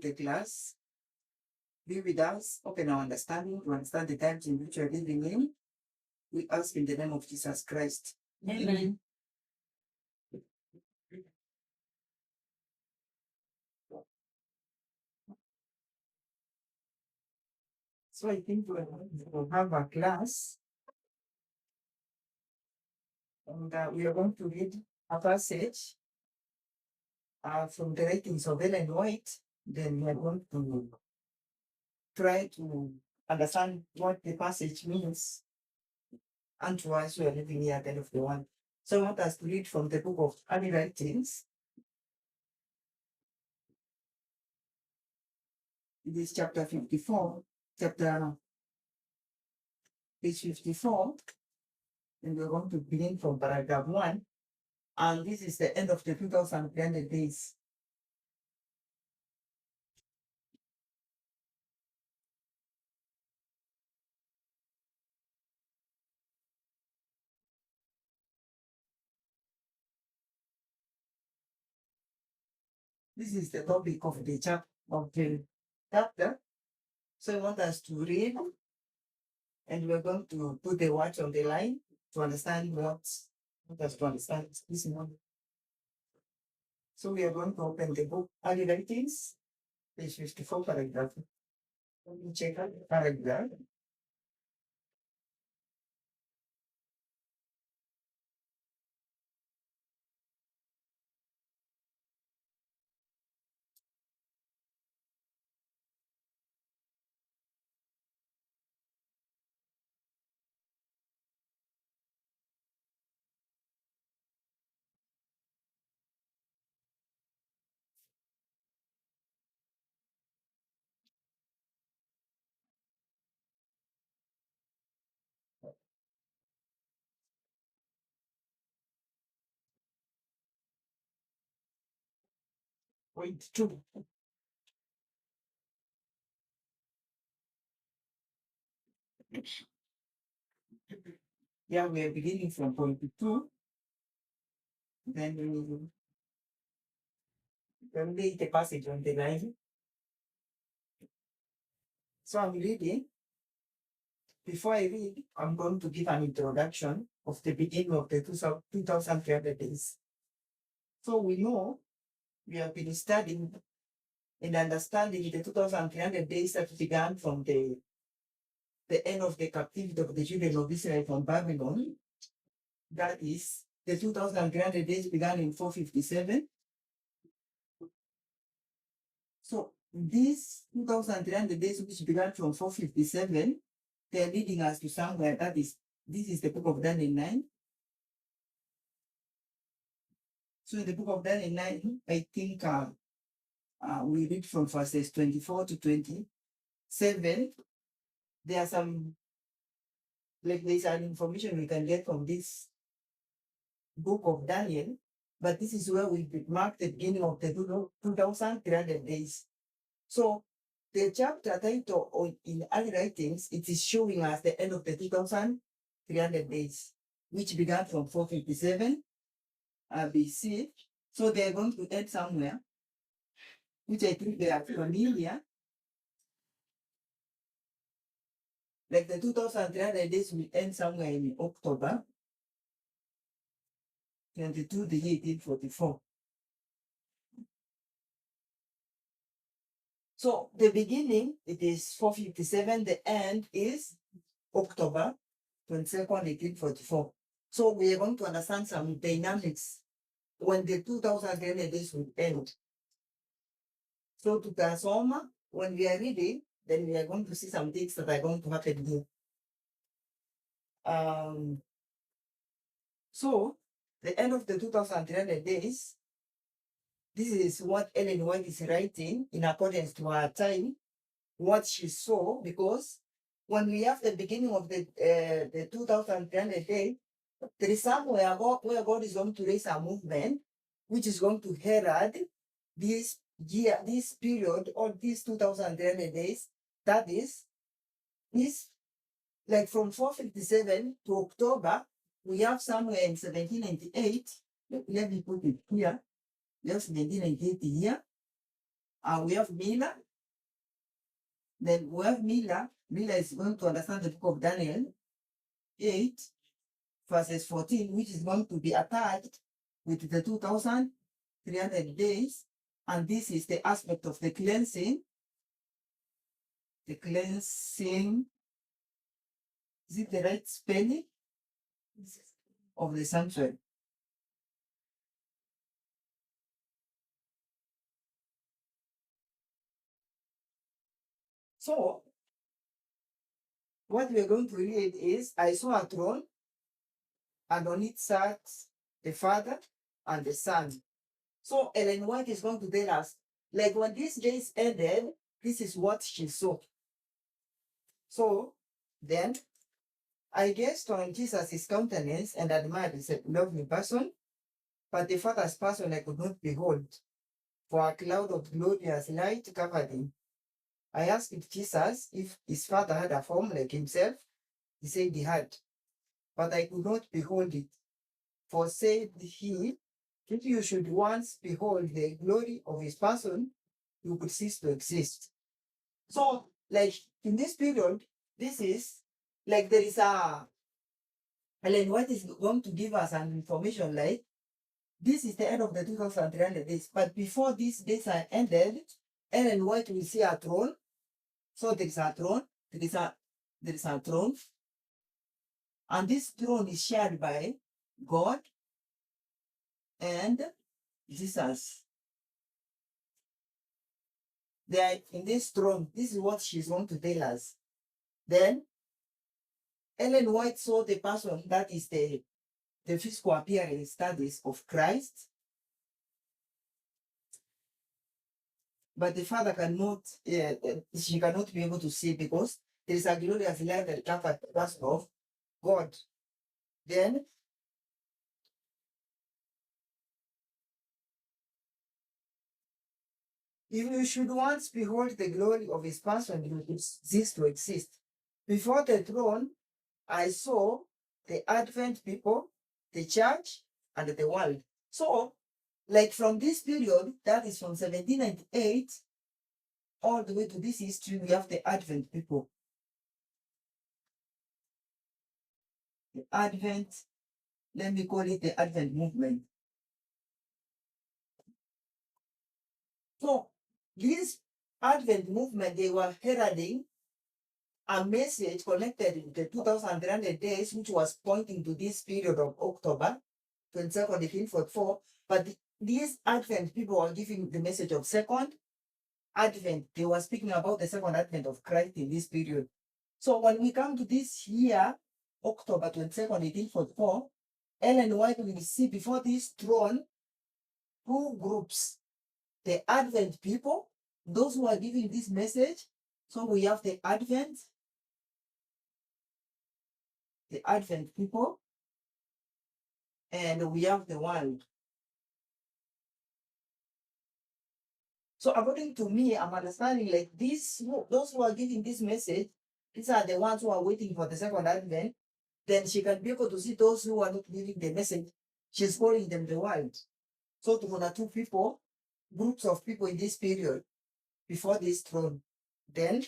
to the class. Be with us, open our understanding to understand the times in which we are living in. We ask in the name of Jesus Christ. Amen. So I think we'll have a class, and we are going to read a passage from the writings of Ellen White. Then we are going to try to understand what the passage means and to us who are living here at the end of the one. So I want us to read from the book of Early Writings. It is chapter 54, page 54, and we're going to begin from paragraph 1. And this is the end of the 2,300 days. This is the topic of the chapter. So I want us to read, and we're going to put the words on the line to understand what us to understand this morning. So we are going to open the book Early Writings, page 54, paragraph. Let me check out the paragraph. Point 2. Yeah, we are beginning from point 2. Then we will read the passage on the line. So I'm reading. Before I read, I'm going to give an introduction of the beginning of the 2,300 days. So we know we have been studying and understanding the 2,300 days that began from the end of the captivity of the children of Israel from Babylon. That is, the 2,300 days began in 457. So these 2,300 days, which began from 457, they're leading us to somewhere. That is, this is the book of Daniel 9. So in the book of Daniel 9, I think we read from verses 24 to 27. There are some, like there's an information we can get from this book of Daniel, but this is where we mark the beginning of the 2,300 days. So the chapter title in Early Writings, it is showing us the end of the 2,300 days, which began from 457 BC. So they're going to end somewhere, which I think they are familiar. Like the 2,300 days will end somewhere in October 22, the year 1844. So the beginning, it is 457. The end is October 22nd, 1844. So we are going to understand some dynamics when the 2,300 days will end. So to transform, when we are reading, then we are going to see some things that are going to happen here. So the end of the 2,300 days, this is what Ellen White is writing in accordance to her time, what she saw, because when we have the beginning of the 2,300 days, there is somewhere where God is going to raise a movement which is going to herald this year, this period, or these 2,300 days. That is, like from 457 to October, we have somewhere in 1798. Let me put it here. We have 1798 here. We have Mila. Then we have Mila. Mila is going to understand the book of Daniel 8, verses 14, which is going to be attached with the 2,300 days. And this is the aspect of the cleansing. The cleansing, is it the right spelling? Of the sanctuary. So, what we are going to read is, I saw a throne, and on it sat the Father and the Son. So Ellen White is going to tell us, like when these days ended, this is what she saw. So then I gazed on Jesus' countenance and admired his lovely person, but the Father's person I could not behold, for a cloud of glorious light covered him. I asked Jesus if his Father had a form like himself. He said he had, but I could not behold it. For said he, if you should once behold the glory of his person, you could cease to exist. So, like in this period, this is like there is a Ellen White is going to give us an information like this is the end of the 2,300 days. But before these days are ended, Ellen White will see a throne. So there is a throne, there is a throne, and this throne is shared by God and Jesus. They are in this throne. This is what she's going to tell us. Then Ellen White saw the person that is the physical appearance studies of Christ, but the Father cannot, she cannot be able to see because there is a glorious light that covered the person of God. Then if you should once behold the glory of his person, you will cease to exist. Before the throne, I saw the Advent people, the church, and the world. So, like from this period, that is from 1798 all the way to this history, we have the Advent people. The Advent, let me call it the Advent movement. So, this Advent movement, they were heralding a message connected with the 2,300 days, which was pointing to this period of October 22nd, 1844. But these Advent people were giving the message of second Advent. They were speaking about the second Advent of Christ in this period. So when we come to this year, October 22nd, 1844, Ellen White will see before this throne two groups: the Advent people, those who are giving this message. So we have the Advent people, and we have the world. So according to me, I'm understanding like this, those who are giving this message, these are the ones who are waiting for the second Advent. Then she can be able to see those who are not giving the message. She's calling them the world. So to the two people, groups of people in this period before this throne. Then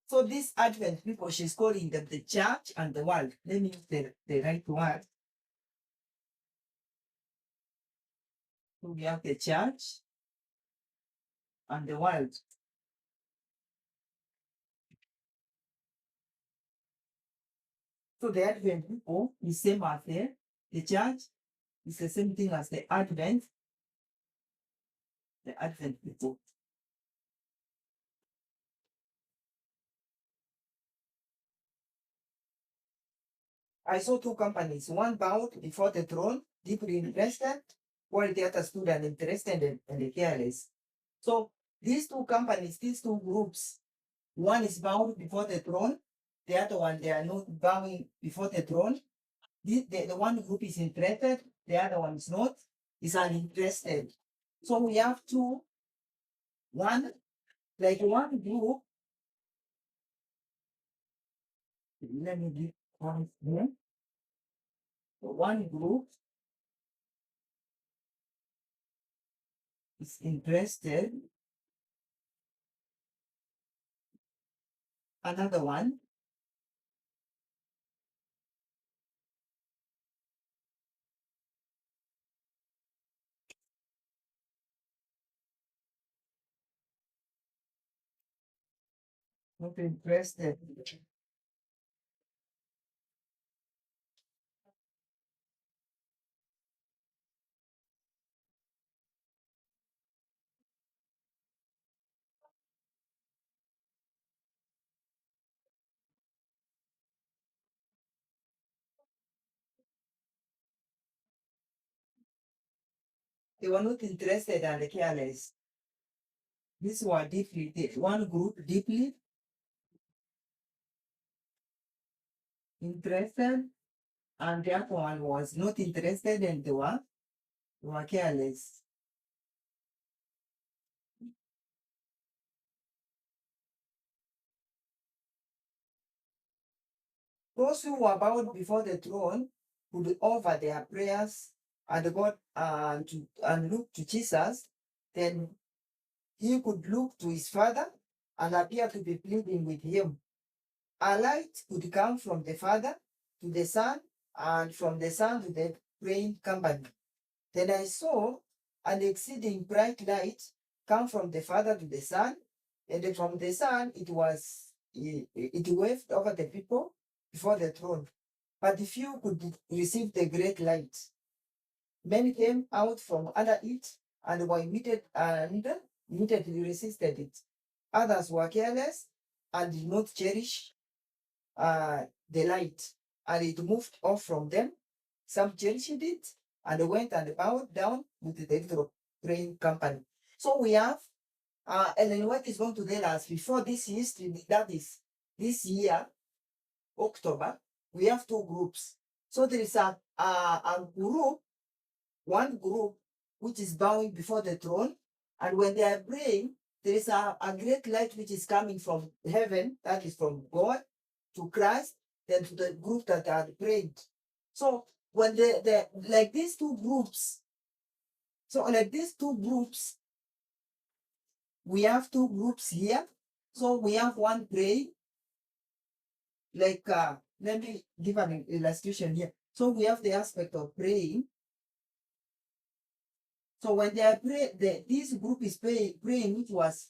so this Advent people, she's calling them the church and the world. Let me use the right word. So we have the church and the world. So the Advent people is same as the church. It's the same thing as the Advent people. I saw two companies, one bowed before the throne, deeply invested, while the other stood uninterested and careless. So these two companies, these two groups, one is bowed before the throne, the other one, they are not bowing before the throne. The one group is interested, the other one is not. is uninterested. So we have two, one, like one group. Let me give one here. One group is interested, another one not interested. They were not interested and careless. These were one group deeply interested, and the other one was not interested and they were careless. Those who were bowed before the throne would offer their prayers and God and look to Jesus. Then he could look to his father and appear to be pleading with him. A light could come from the Father to the Son, and from the Son to the praying company. Then I saw an exceeding bright light come from the Father to the Son, and from the Son it waved over the people before the throne. But few could receive the great light. Many came out from under it and were immediately resisted it. Others were careless and did not cherish the light, and it moved off from them. Some cherished it and went and bowed down with the little praying company. So we have Ellen White is going to tell us before this history, that is this year, October, we have two groups. So there is a group, one group, which is bowing before the throne, and when they are praying, there is a great light which is coming from heaven, that is from God to Christ, then to the group that are praying. So when the like these two groups, we have two groups here. So we have one praying, like let me give an illustration here. So we have the aspect of praying. So when they are praying, this group is praying, which was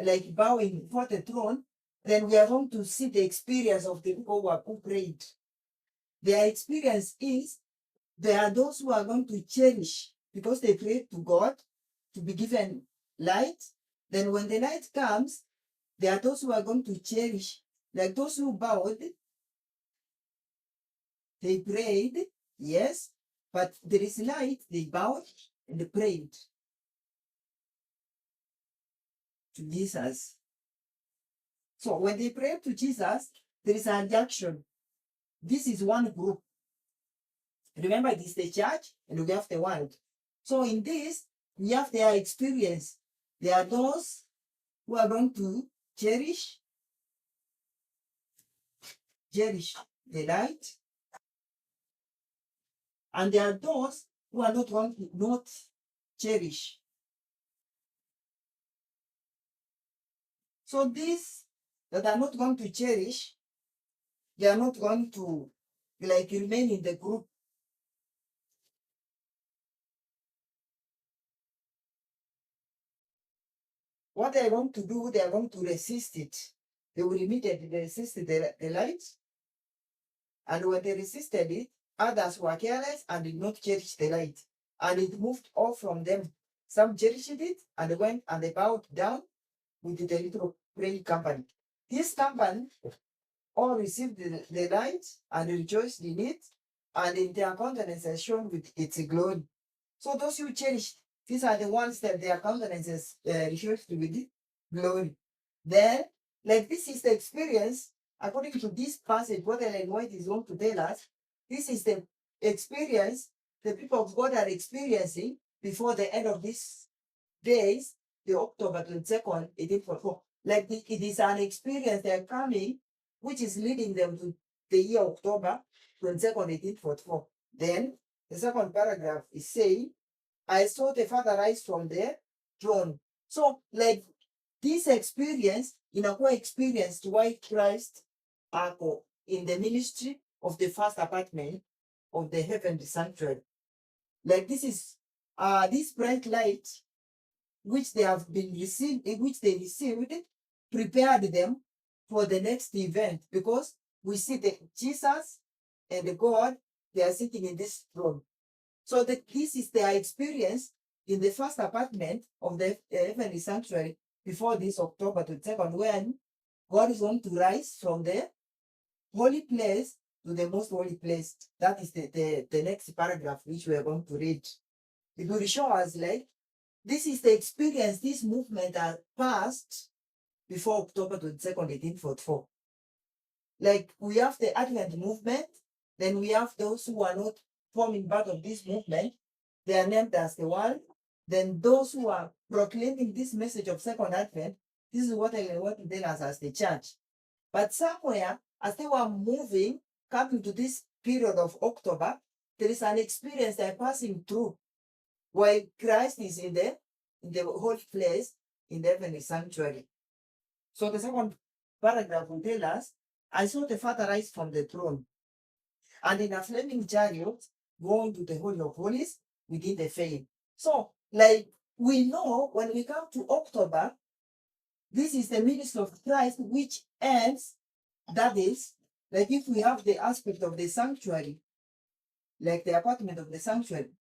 like bowing before the throne, then we are going to see the experience of the people who prayed. Their experience is there are those who are going to cherish because they prayed to God to be given light. Then when the light comes, there are those who are going to cherish, like those who bowed, they prayed, yes, but there is light, they bowed and they prayed to Jesus. So when they pray to Jesus, there is an action. This is one group. Remember, it is the church and we have the world. So in this, we have their experience. There are those who are going to cherish the light, and there are those who are not going to not cherish. So these that are not going to cherish, they are not going to like remain in the group. What they are going to do, they are going to resist it. They will immediately resist the light. And when they resisted it, others were careless and did not cherish the light. And it moved off from them. Some cherished it and went and they bowed down with the little praying company. This company all received the light and rejoiced in it, and in their countenances shone with its glory. So those who cherished, these are the ones that their countenances rejoiced with glory. Then, like this is the experience, according to this passage, what Ellen White is going to tell us, this is the experience the people of God are experiencing before the end of these days, the October 22nd, 1844. Like it is an experience they're coming, which is leading them to the year October 22nd, 1844. Then the second paragraph is saying, I saw the Father rise from the throne. So, like this experience, in a way, experienced why Christ in the ministry of the first apartment of the heavenly sanctuary. Like this is this bright light which they have been received, which they received, prepared them for the next event, because we see that Jesus and the God, they are sitting in this throne. So that this is their experience in the first apartment of the heavenly sanctuary before this October 22nd, when God is going to rise from the holy place to the most holy place. That is the next paragraph which we are going to read. It will show us like this is the experience this movement has passed before October 22nd, 1844. Like we have the Advent movement, then we have those who are not forming part of this movement, they are named as the world. Then those who are proclaiming this message of Second Advent, this is what I want to tell us as the church. But somewhere, as they were moving, coming to this period of October, there is an experience they're passing through, while Christ is in the holy place in the heavenly sanctuary. So the second paragraph will tell us, I saw the Father rise from the throne, and in a flaming chariot going to the Holy of Holies within the veil. So, like we know, when we come to October, this is the ministry of Christ which ends. That is, like if we have the aspect of the sanctuary, like the apartment of the sanctuary.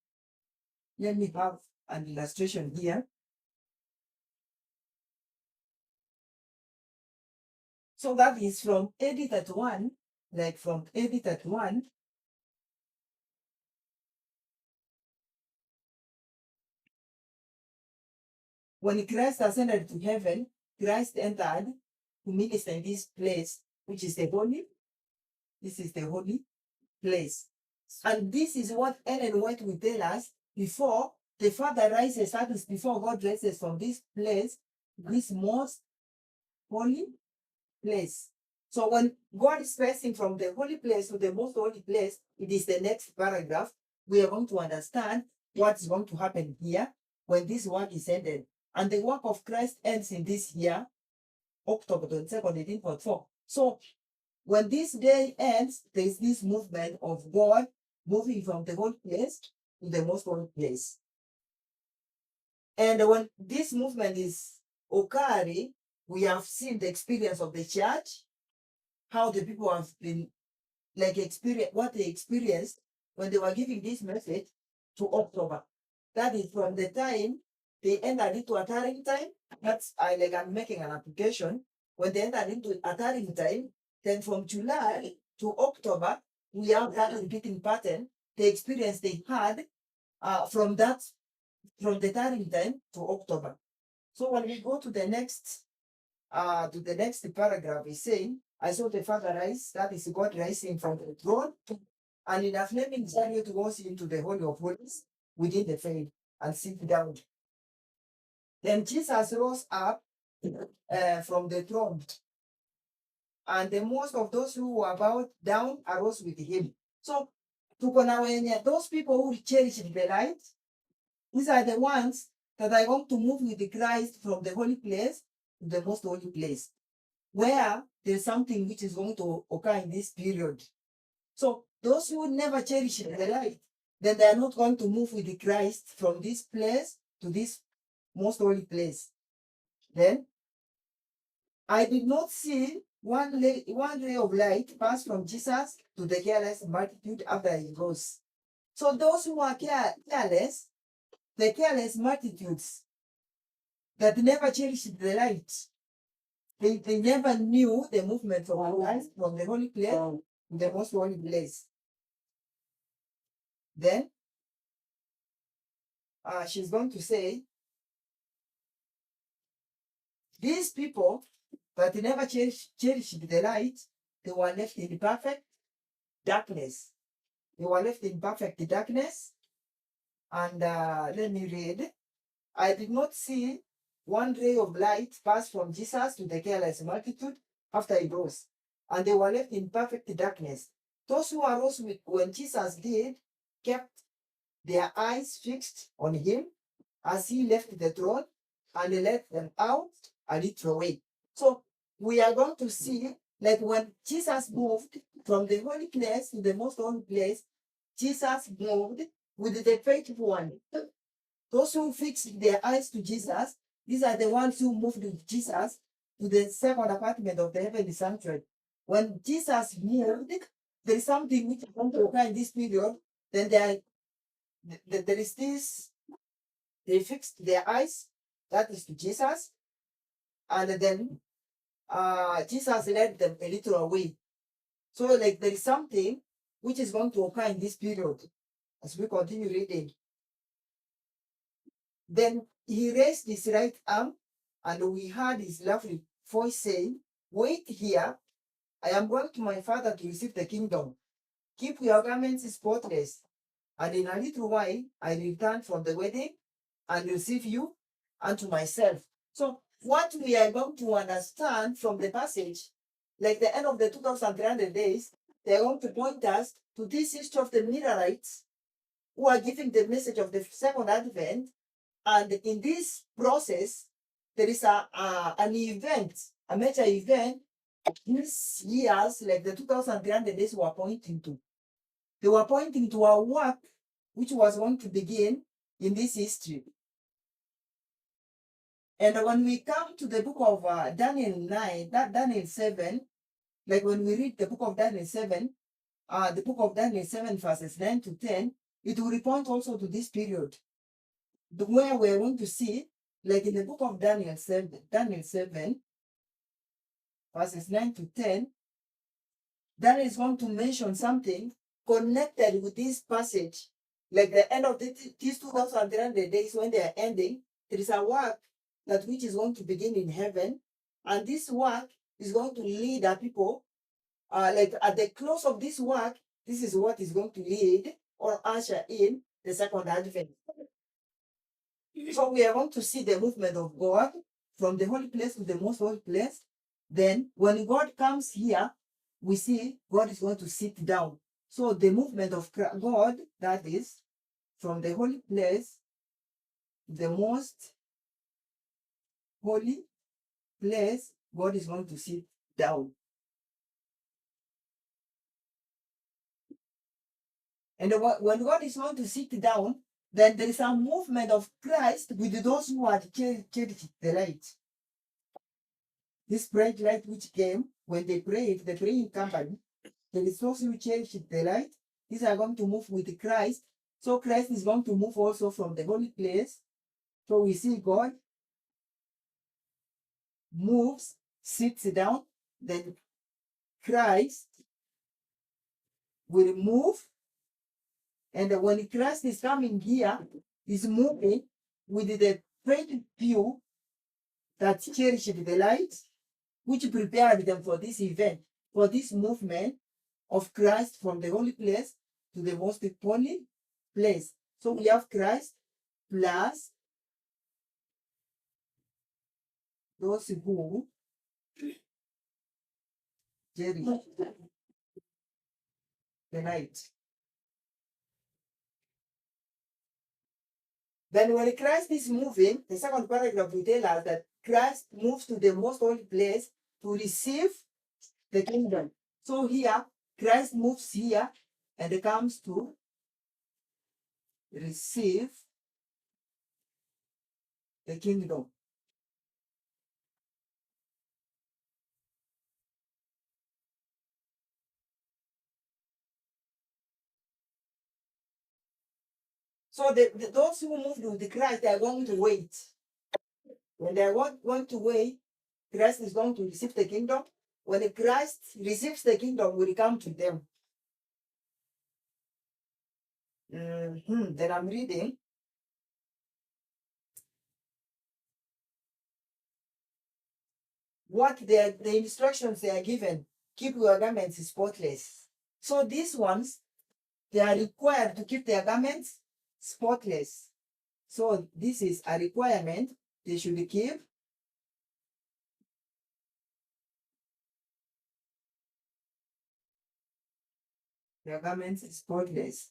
Let me have an illustration here. So that is from AD 31, like from AD 31. When Christ ascended to heaven, Christ entered to minister in this place, which is the holy. This is the holy place. And this is what Ellen White will tell us before the Father rises, that is before God rises from this place, this most holy place. So when God is passing from the holy place to the most holy place, it is the next paragraph. We are going to understand what is going to happen here when this work is ended. And the work of Christ ends in this year, October 22nd, 1844. So when this day ends, there is this movement of God moving from the holy place to the most holy place. And when this movement is occurring, we have seen the experience of the church, how the people have been like experience what they experienced when they were giving this message to October. That is from the time they entered into a tarrying time. That's like I'm making an application. When they entered into a tarrying time, then from July to October, we have that repeating pattern. The experience they had from the tarrying time to October. So when we go to the next paragraph, is saying, I saw the Father rise, that is God rising from the throne, and in a flaming chariot goes into the Holy of Holies within the veil and sit down. Then Jesus rose up from the throne, and the most of those who were bowed down arose with him. So, those people who cherish the light, these are the ones that are going to move with the Christ from the holy place to the most holy place, where there's something which is going to occur in this period. So those who never cherish the light, then they are not going to move with the Christ from this place to this most holy place. Then I did not see one ray of light pass from Jesus to the careless multitude after he rose. So those who are careless, the careless multitudes that never cherished the light, they never knew the movement from Christ from the holy place to the most holy place. Then she's going to say, these people that never cherished the light, they were left in perfect darkness. They were left in perfect darkness. And let me read. I did not see one ray of light pass from Jesus to the careless multitude after he rose, and they were left in perfect darkness. Those who arose when Jesus did kept their eyes fixed on him as he left the throne and led them out a little way. So we are going to see, like when Jesus moved from the holy place to the most holy place, Jesus moved with the faithful one. Those who fixed their eyes to Jesus, these are the ones who moved with Jesus to the second apartment of the heavenly sanctuary. When Jesus moved, there is something which is going to occur in this period. Then there is this, they fixed their eyes, that is to Jesus, and then Jesus led them a little away. So, like, there is something which is going to occur in this period as we continue reading. Then he raised his right arm, and we heard his lovely voice saying, "Wait here, I am going to my father to receive the kingdom. Keep your garments spotless, and in a little while I return from the wedding and receive you unto myself." So, what we are going to understand from the passage, like the end of the 2300 days, they are going to point us to this history of the Millerites who are giving the message of the second advent. And in this process, there is an event, a major event these years, like the 2300 days, were pointing to. They were pointing to a work which was going to begin in this history. And when we come to the book of Daniel 9, that Daniel 7, like when we read the book of Daniel 7, the book of Daniel 7, verses 9 to 10, it will point also to this period. Where we're going to see, like in the book of Daniel 7, verses 9 to 10, Daniel is going to mention something connected with this passage. Like the end of these 2300 days, when they are ending, there is a work that which is going to begin in heaven. And this work is going to lead our people. Like at the close of this work, this is what is going to lead or usher in the second advent. So we are going to see the movement of God from the holy place to the most holy place. Then when God comes here, we see God is going to sit down. So the movement of God, that is, from the holy place, the most holy place, God is going to sit down. And when God is going to sit down, then there is a movement of Christ with those who had cherished the light. This bright light which came when they prayed, the praying company, there is those who cherish the light. These are going to move with Christ. So Christ is going to move also from the holy place. So we see God moves, sits down, then Christ will move. And when Christ is coming here, is moving with the faith view that cherished the light, which prepared them for this event, for this movement of Christ from the holy place to the most holy place. So we have Christ plus those who cherish the light. Then when Christ is moving, the second paragraph will tell us that Christ moves to the most holy place to receive the kingdom. So here, Christ moves here and comes to receive the kingdom. So those who moved with the Christ, they are going to wait. When they are going to wait, Christ is going to receive the kingdom. When Christ receives the kingdom, will come to them. Then I'm reading. What the instructions they are given, keep your garments spotless. So these ones, they are required to keep their garments spotless. So this is a requirement they should keep. Their garments spotless.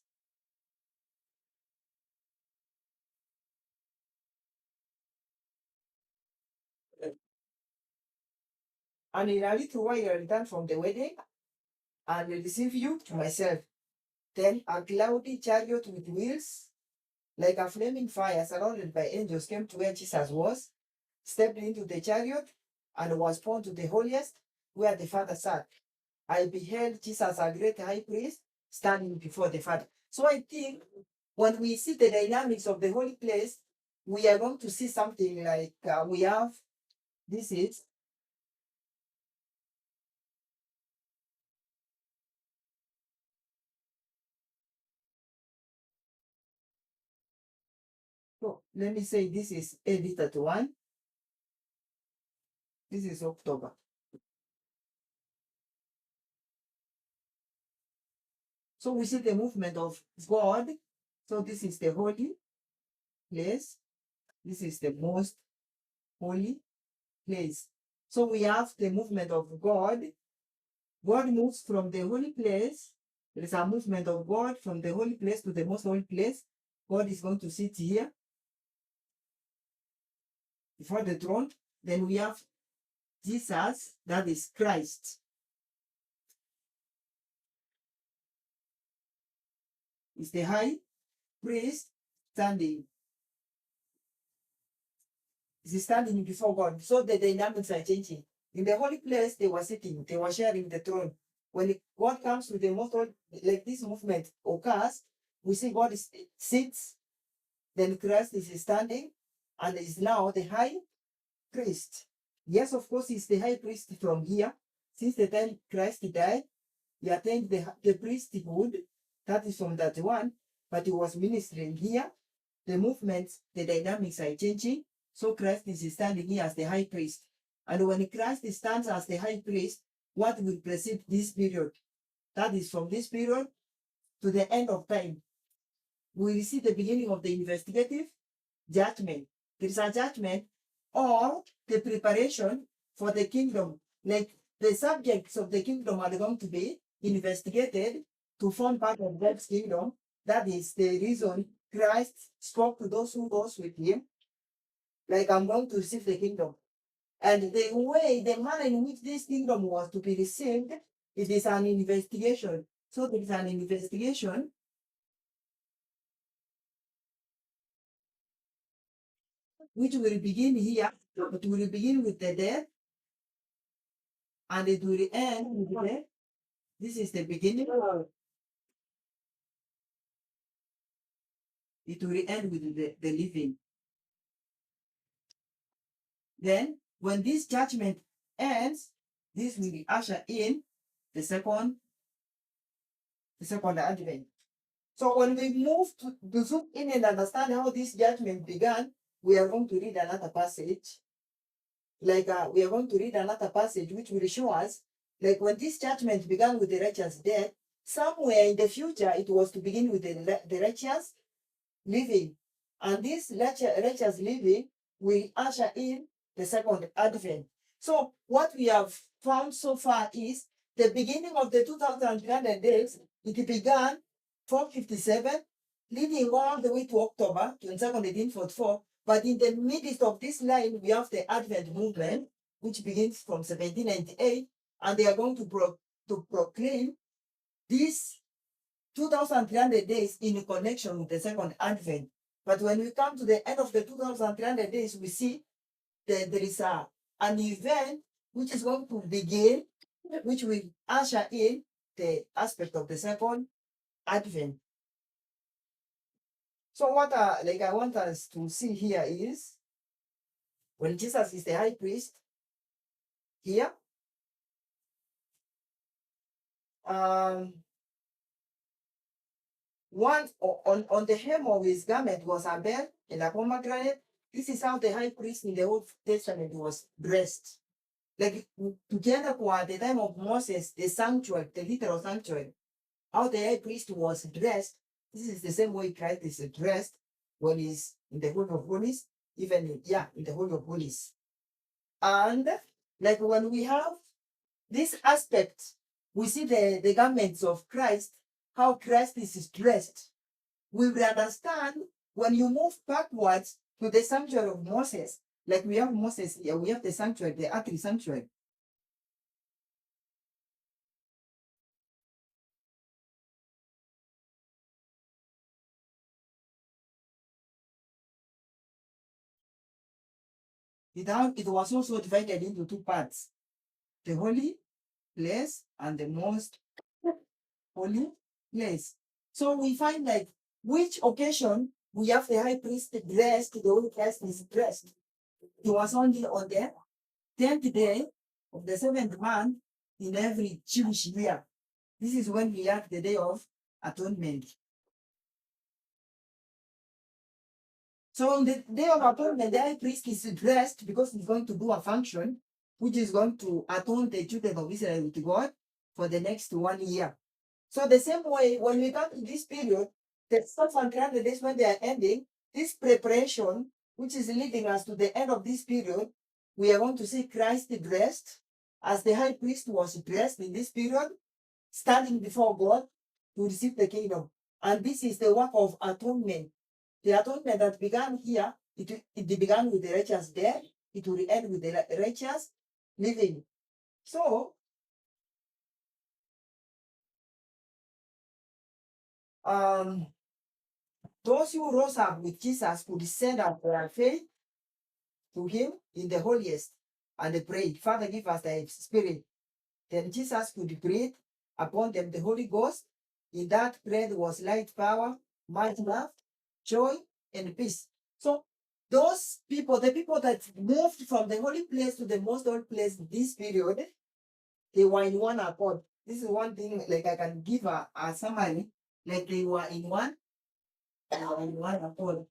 And in a little while I return from the wedding and will receive you to myself. Then a cloudy chariot with wheels, like a flaming fire surrounded by angels, came to where Jesus was, stepped into the chariot, and was borne to the holiest, where the Father sat. I beheld Jesus, a great high priest, standing before the Father. So I think when we see the dynamics of the holy place, we are going to see something like we have this is so let me say this is AD 31, this is October. So we see the movement of God. So this is the holy place. This is the most holy place. So we have the movement of God. God moves from the holy place. There is a movement of God from the holy place to the most holy place. God is going to sit here before the throne. Then we have Jesus, that is Christ. Is the high priest standing. Is standing before God. So the dynamics are changing. In the holy place, they were sitting, they were sharing the throne. When God comes to the most holy, like this movement occurs, we see God sits, then Christ is standing, and is now the high priest. Yes, of course, he's the high priest from here. Since the time Christ died, he attained the priesthood, that is from that one, but he was ministering here. The movements, the dynamics are changing. So Christ is standing here as the high priest. And when Christ stands as the high priest, what will precede this period? That is from this period to the end of time. We will see the beginning of the investigative judgment. There is a judgment or the preparation for the kingdom. Like the subjects of the kingdom are going to be investigated to form part of God's kingdom. That is the reason Christ spoke to those who goes with him, like I'm going to receive the kingdom. And the way, the manner in which this kingdom was to be received, it is an investigation. So there is an investigation which will begin here. It will begin with the death and it will end with the death. This is the beginning. It will end with the living. Then, when this judgment ends, this will usher in the second advent. So when we move to zoom in and understand how this judgment began, we are going to read another passage. Like we are going to read another passage which will show us, like when this judgment began with the righteous death, somewhere in the future it was to begin with the righteous living. And this righteous living will usher in the second advent. So what we have found so far is the beginning of the 2300 days, it began 457, leading all the way to October 22nd, 1844. But in the midst of this line, we have the Advent movement, which begins from 1798, and they are going to proclaim these 2,300 days in connection with the second advent. But when we come to the end of the 2,300 days, we see that there is an event which is going to begin, which will usher in the aspect of the second advent. So what I want us to see here is when Jesus is the high priest here, one on the hem of his garment was a bell and a pomegranate. This is how the high priest in the Old Testament was dressed. Like together at the time of Moses, the sanctuary, the literal sanctuary, how the high priest was dressed This is the same way Christ is dressed when he's in the Holy of Holies, even in the Holy of Holies. And like when we have this aspect, we see the garments of Christ, how Christ is dressed. We will understand when you move backwards to the sanctuary of Moses, like we have Moses here, we have the sanctuary, the earthly sanctuary. It was also divided into two parts, the holy place and the most holy place. So we find like which occasion we have the high priest dressed, the holy place is dressed. It was only on the 10th day of the 7th month in every Jewish year. This is when we have the Day of Atonement. So on the Day of Atonement, the high priest is dressed because he's going to do a function which is going to atone the children of Israel with God for the next 1 year. So the same way, when we come to this period, the 700 days when they are ending, this preparation, which is leading us to the end of this period, we are going to see Christ dressed as the high priest was dressed in this period, standing before God to receive the kingdom. And this is the work of atonement. The atonement that began here, it began with the righteous dead, it will end with the righteous living. So, those who rose up with Jesus could send up their faith to him in the holiest and they prayed, Father, give us thy spirit. Then Jesus could breathe upon them the Holy Ghost. In that breath was light, power, might, love, joy, and peace. So those people, the people that moved from the holy place to the most holy place this period, they were in one accord. This is one thing, like I can give a summary, like they were in one accord.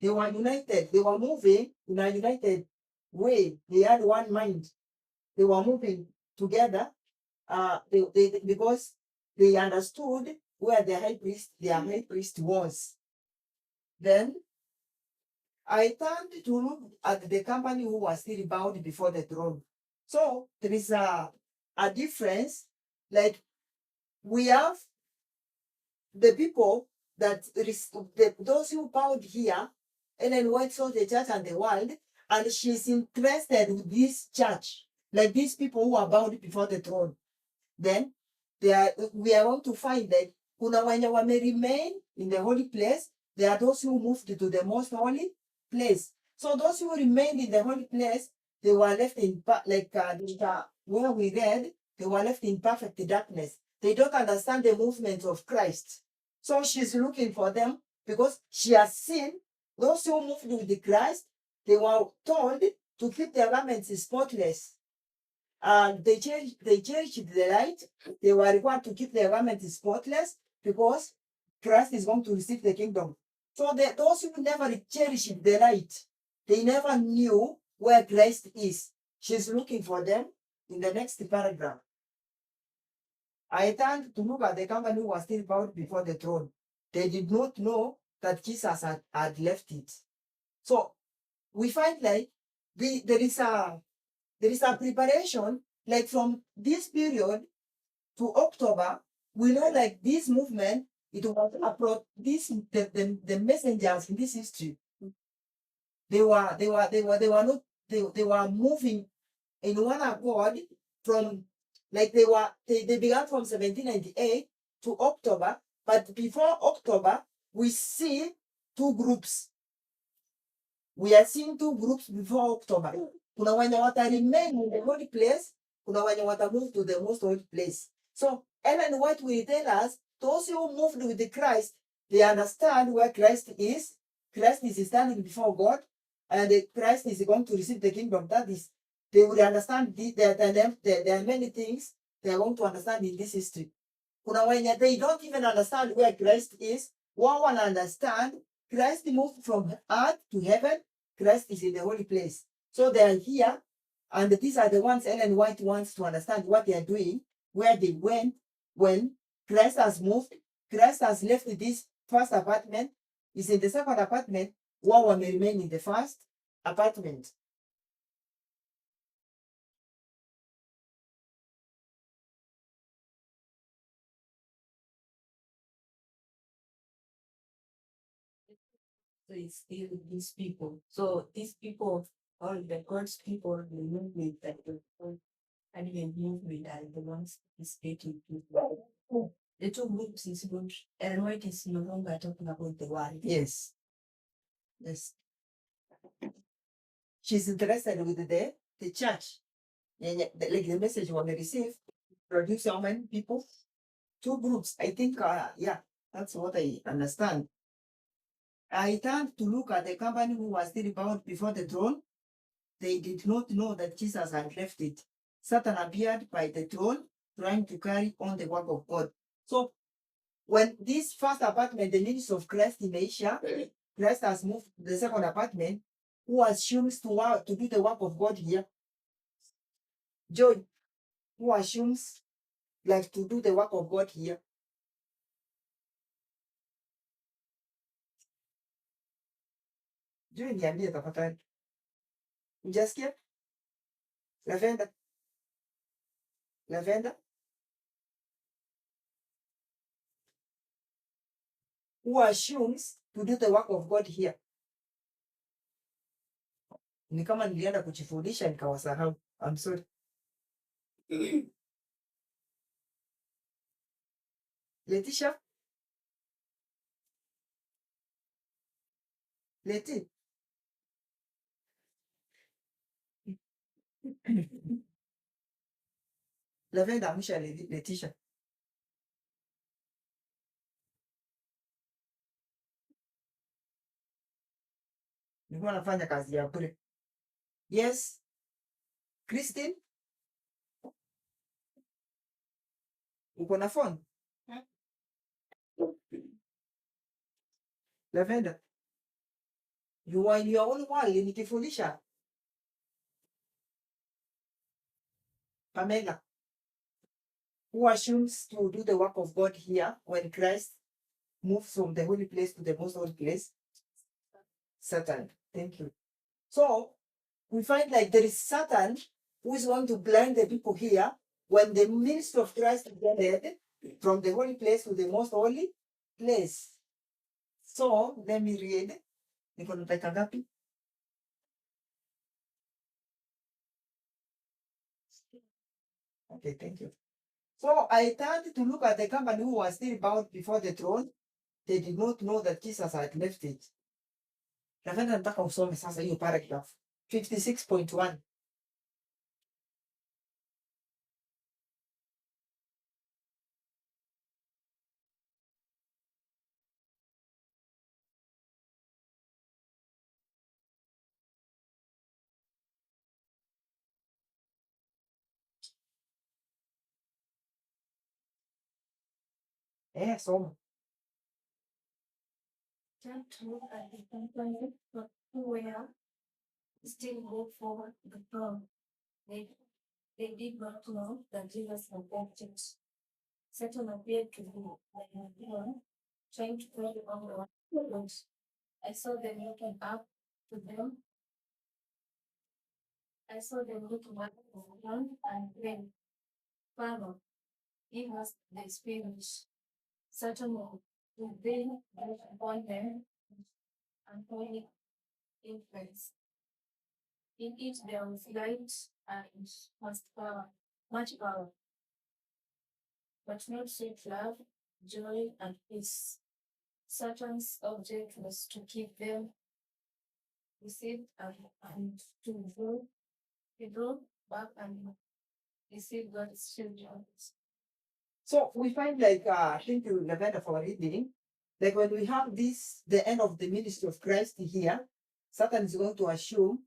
They were united. They were moving in a united way. They had one mind. They were moving together. Because they understood where their high priest was. Then I turned to look at the company who was still bowed before the throne. So there is a difference. Like we have the people that those who bowed here, Ellen White saw the church and the world, and she's interested with this church, like these people who are bowed before the throne. Then we are going to find that kuna wenye wame remain in the holy place. There are those who moved to the most holy place. So those who remained in the holy place, they were left in where we read, they were left in perfect darkness. They don't understand the movement of Christ. So she's looking for them because she has seen those who moved with the Christ. They were told to keep their garments spotless. And they cherished the light. They were required to keep their garments spotless because Christ is going to receive the kingdom. So those who never cherished the light, they never knew where Christ is. She's looking for them in the next paragraph. I turned to look at the company who was still bowed before the throne. They did not know that Jesus had left it. So we find like there is a preparation, like from this period to October. We know like this movement, it was about the messengers in this history. They were moving in one accord from like they began from 1798 to October, but before October, we see two groups. We are seeing two groups before October. Kuna wenye wata remain in the holy place, kuna wenye wata move to the most holy place. So Ellen White will tell us, those who moved with the Christ, they understand where Christ is. Christ is standing before God, and Christ is going to receive the kingdom. That is, they will understand there are many things they are going to understand in this history. Kuna wenye they don't even understand where Christ is. One understand Christ moved from earth to heaven. Christ is in the holy place. So they are here, and these are the ones Ellen White wants to understand what they are doing. where they went when Christ has moved. Christ has left this first apartment, is in the second apartment, while one may remain in the first apartment. So it's still these people. So these people, all the God's people, the movement that the animal movement are the ones participating to. The two groups is good, and White is no longer talking about the world. Yes. Yes. She's interested with the church. Like the message when they receive, produce how many people? Two groups. I think, yeah, that's what I understand. I turned to look at the company who was still bound before the throne. They did not know that Jesus had left it. Satan appeared by the throne, trying to carry on the work of God. So when this first apartment, the ministry of Christ in Asia, Christ has moved to the second apartment, who assumes to do the work of God here? Joy, who assumes like to do the work of God here? Joy, niambie tafadhali. Mjasikia? Lavenda? Lavenda? Who assumes to do the work of God here? Ni kama nilienda kujifundisha nikawasahau. I'm sorry. Letitia? Leti? Lavenda amsha Letitia. Nilikuwa nafanya kazi ya bure. Yes. Christine, uko na phone? Lavenda, you are in your own world nikifundisha. Pamela, who assumes to do the work of God here when Christ moves from the holy place to the most holy place? Satan. Thank you. So we find like there is Satan who is going to blind the people here when the ministry of Christ is gathered from the holy place to the most holy place. So let me read. Niko na dakika ngapi? Okay, thank you. So I turned to look at the company who was still bound before the throne. They did not know that Jesus had left it. Lavenda, nataka usome sasa hiyo paragraph 56.1. Soma. Turn to look at the company who were still moved forward the throne. They did not know that Jesus had left it. Satan appeared to be trying to carry on the work. I saw them looking up to them. I saw them looking up to them and praying, Father, give us the Spirit. Satan will then breathe upon them and holy influence. In it there was light and much power, but not sweet love, joy, and peace. Satan's object was to keep them deceived and to draw back and deceive God's children. So we find like thank you, Lavenda, for reading. Like when we have this, the end of the ministry of Christ here, Satan is going to assume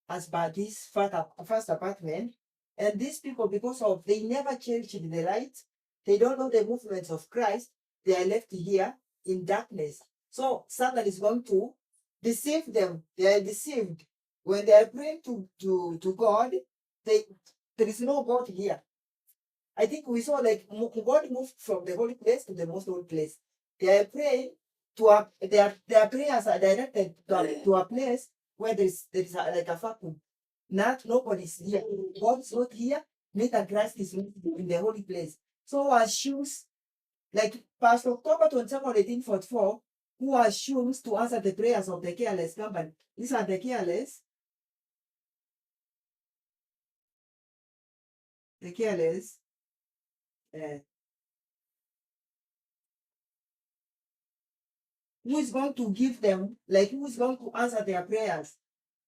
as by this first apartment. And these people, because of they never changed the light, they don't know the movements of Christ, they are left here in darkness. So Satan is going to deceive them. They are deceived. When they are praying to God, there is no God here. I think we saw like God moved from the holy place to the most holy place. They are praying to their prayers are directed to a place where there is like a vacuum. Not nobody's here. God is not here. Neither Christ is in the holy place. So assumes like Pastor October 22nd, 1844, who assumes to answer the prayers of the careless company. These are the careless. The careless. Who is going to give them, like who is going to answer their prayers?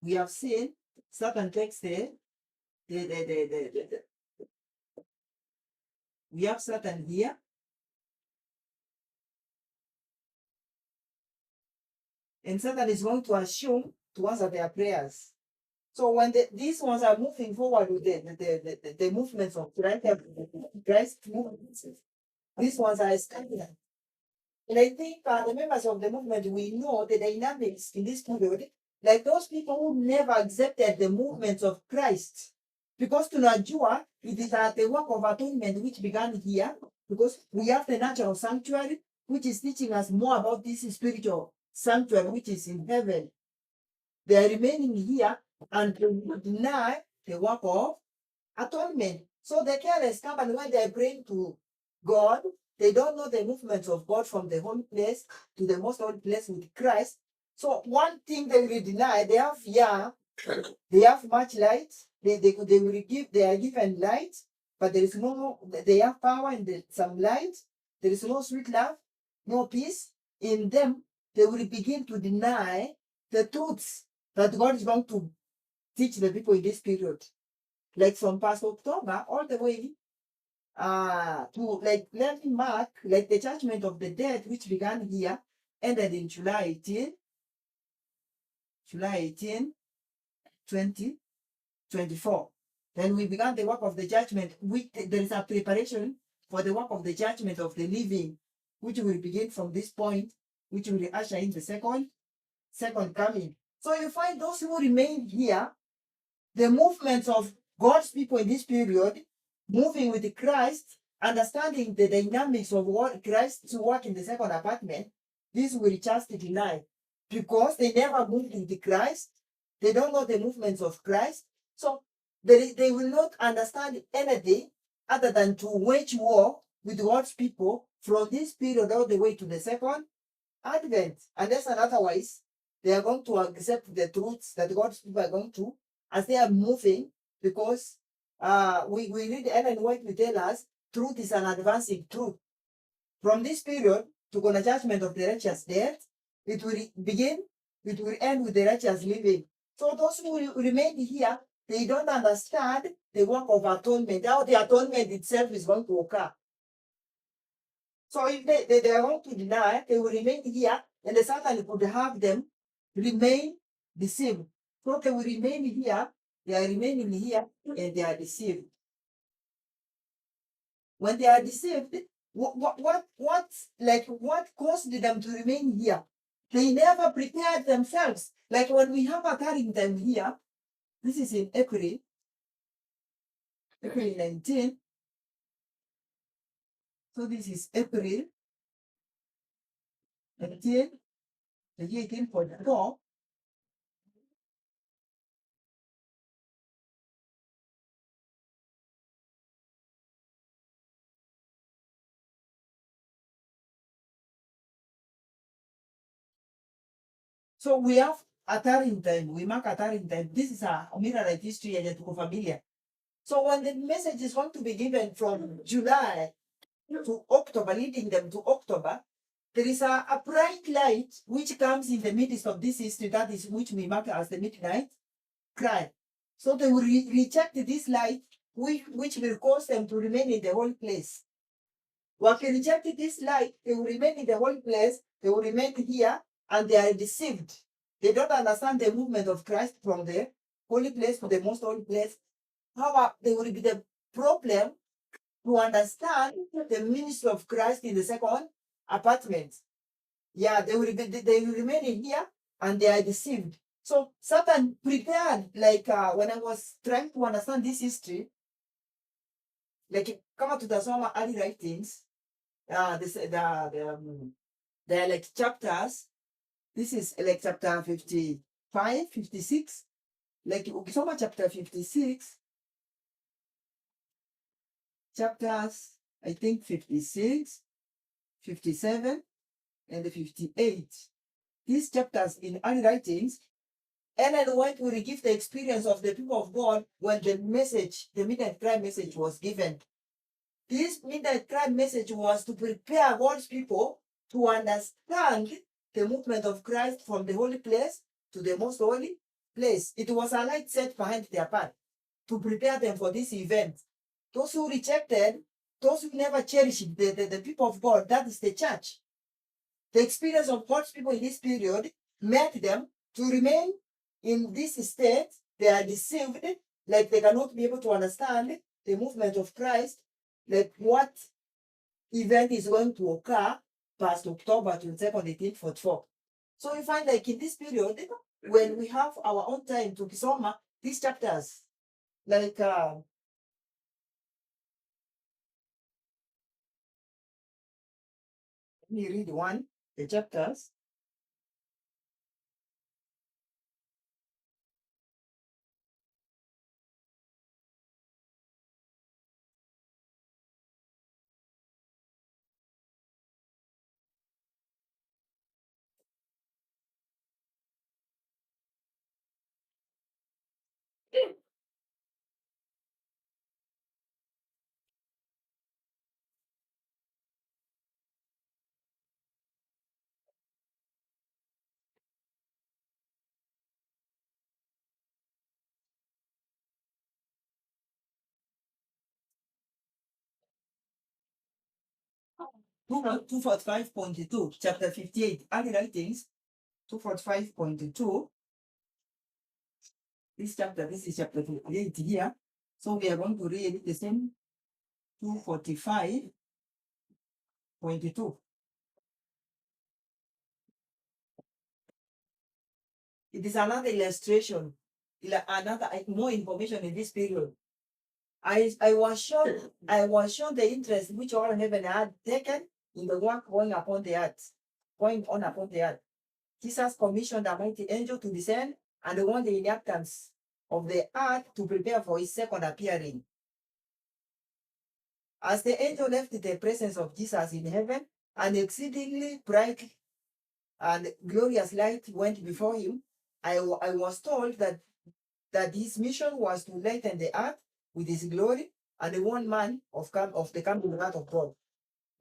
We have seen certain text there. We have Satan here. And Satan is going to assume to answer their prayers. So when these ones are moving forward with the movements of Christ movements, these ones are stagnant. And I think the members of the movement, we know the dynamics in this period, like those people who never accepted the movements of Christ. Because tunajua it is the work of atonement which began here, because we have the natural sanctuary, which is teaching us more about this spiritual sanctuary which is in heaven. They are remaining here and deny the work of atonement. So the careless come, and when they are praying to God, they don't know the movements of God from the holy place to the most holy place with Christ. So one thing they will deny, they have much light. They are given light, but there is no, they have power and some light. There is no sweet love, no peace in them. They will begin to deny the truths that God is going to teach the people in this period. Like from past October all the way to like let me mark like the judgment of the dead, which began here, ended in July 18, 2024. Then we began the work of the judgment. There is a preparation for the work of the judgment of the living, which will begin from this point, which will usher in the second coming. So you find those who remain here, the movements of God's people in this period, moving with Christ, understanding the dynamics of what Christ's work in the second apartment, this will just deny because they never moved with Christ. They don't know the movements of Christ. So they will not understand anything other than to wage war with God's people from this period all the way to the second advent. Unless and otherwise, they are going to accept the truths that God's people are going to, as they are moving, because we read Ellen White will tell us truth is an advancing truth. From this period to the judgment of the righteous dead, it will end with the righteous living. So those who remain here, they don't understand the work of atonement, how the atonement itself is going to occur. So if they are going to deny, they will remain here, and the Satan could have them remain deceived. So they will remain here, they are remaining here, and they are deceived. When they are deceived, what caused them to remain here? They never prepared themselves. Like when we have a carrying them here, this is in April 19. So this is April 19, 1844. So we have a turning time. We mark a turning time. This is a mirror history and to familiar. So when the message is going to be given from July to October, leading them to October, there is a bright light which comes in the midst of this history, that is which we mark as the midnight cry. So they will reject this light, which will cause them to remain in the holy place. When they reject this light, they will remain in the holy place, they will remain here, and they are deceived. They don't understand the movement of Christ from the holy place to the most holy place. However, there will be the problem to understand the ministry of Christ in the second apartment. Yeah, they will remain in here and they are deceived. So Satan prepared, like when I was trying to understand this history, like kama tutasoma early writings, there are like chapters. This is like chapter 55, 56. Like ukisoma chapter 56, chapters, I think 56, 57, and 58. These chapters in early writings, Ellen White will give the experience of the people of God when the message, the midnight cry message was given. This midnight cry message was to prepare God's people to understand the movement of Christ from the holy place to the most holy place. It was a light set behind their path to prepare them for this event. Those who rejected, those who never cherished the people of God, that is the church. The experience of God's people in this period made them to remain in this state. They are deceived, like they cannot be able to understand the movement of Christ, like what event is going to occur past October 22nd, 1844. So you find like in this period, when we have our own time to kisoma these chapters, like let me read one, the chapters. Two 245.2, chapter 58, early writings, 245.2. This chapter, this is chapter 58 here. So we are going to read the same 245.2. It is another illustration, another more information in this period. I was shown the interest which all heaven had taken in the work going on upon the earth. Jesus commissioned a mighty angel to descend and warn the inhabitants of the earth to prepare for his second appearing. As the angel left the presence of Jesus in heaven, an exceedingly bright and glorious light went before him. I was told that his mission was to lighten the earth with his glory and warn man of the coming wrath of God.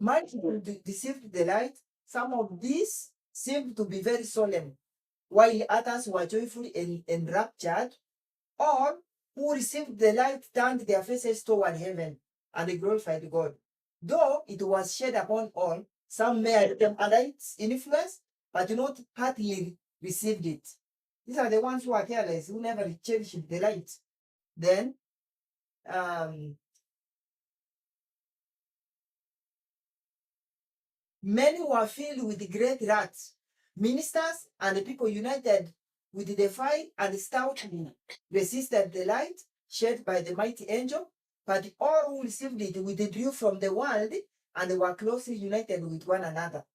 Many people deceived the light. Some of these seemed to be very solemn, while others were joyful and enraptured. All who received the light turned their faces toward heaven and glorified God. Though it was shed upon all, some may them a light's influence, but not heartily received it. These are the ones who are careless, who never cherished the light. Then, many were filled with great wrath. Ministers and the people united with the fire and stoutly resisted the light shed by the mighty angel, but all who received it withdrew from the world and were closely united with one another.